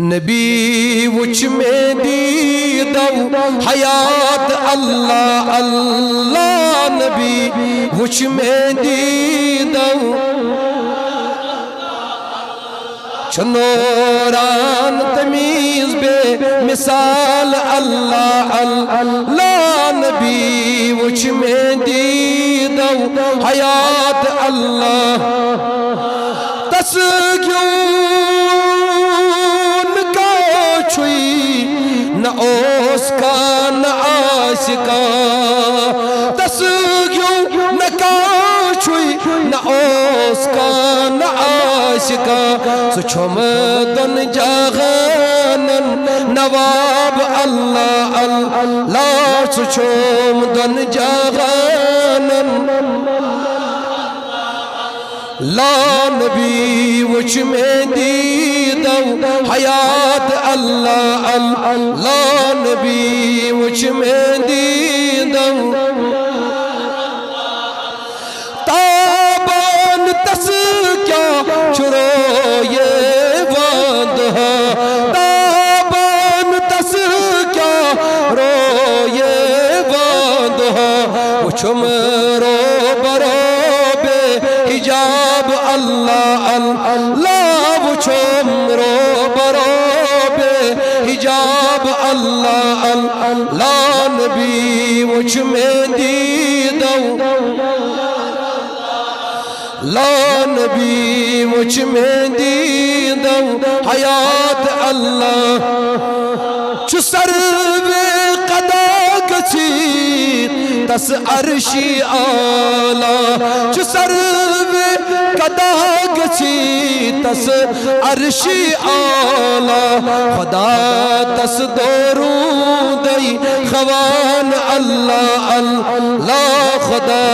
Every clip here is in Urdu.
نبی وچ میں دیدو حیات اللہ اللہ نبی وچ میں دیدو چنوران تمیز بے مثال اللہ اللہ نبی وچ میں دیدو حیات اللہ تسگیون کا چھوئی نہ اوس کا نہ آس کا تسگیون کا چھوئی نہ اوس کا نہ آس کا سچھم دن جاغانن نواب اللہ اللہ سچھم دن جاغانن لا نبی وچ میں دیدو حیات اللہ لا نبی وچ میں دیدو تابان تس کیا چھرو یہ واندہ تابان تس کیا رو یہ واندہ وچم رو برو حجاب اللہ اللہ وچھم رو برو بے حجاب اللہ اللہ نبی وچھ میں دیدو لا نبی وچھ میں دیدو حیات اللہ چو سر بے قدا گچی تس عرشی آلہ چو سر بے قدا گچی تس عرشی آلہ خدا تس درودی خوان اللہ اللہ خدا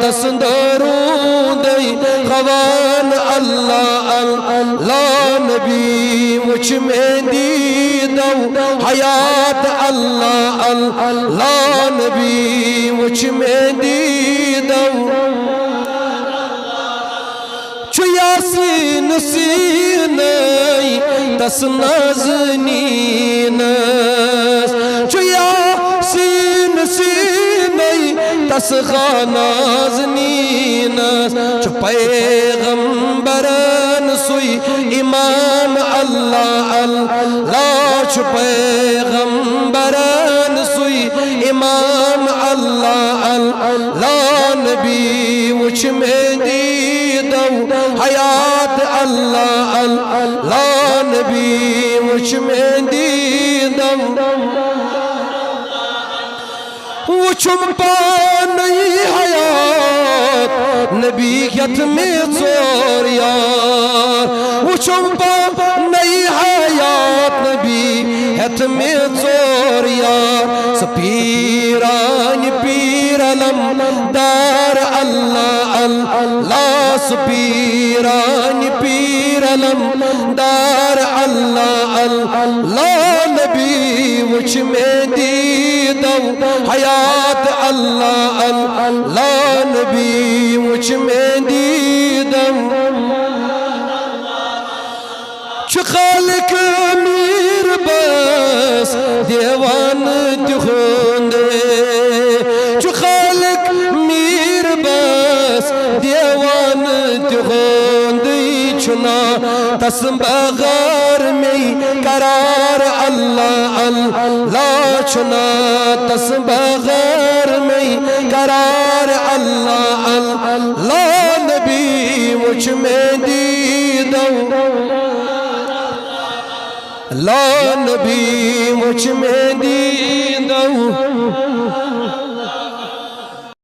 تس درودی خوان اللہ اللہ نبی وچ میں دیدو حیات اللہ اللہ نبی وچ میں دیدو چو یاسین سینائی تس نازنین چو یاسین سینائی تس نازنین چو پیغمبران سوئی امام اللہ اللہ چو پیغمبران سوئی امام اللہ اللہ نبی وچ میں دیدو حیات اللہ اللہ نبی وچ میں دیدو وچم پانی حیات نبیت میں زور یار وچم پانی حیات نبیت میں زور یار سپیران پیر علم دار اللہ اللہ سپیران پیر علم دار اللہ اللہ نبی وچ میں دیدو حیات اللہ اللہ نبی وچ میں دیدو چو خالق امیر بس دیوان دخوندے چو خالق میر بس دیوان دخوندے چنا تس بغار میں قرار اللہ اللہ چنا تس بغار میں قرار اللہ اللہ نبی وچ میں دیدو لا نبی وچ میں دیدو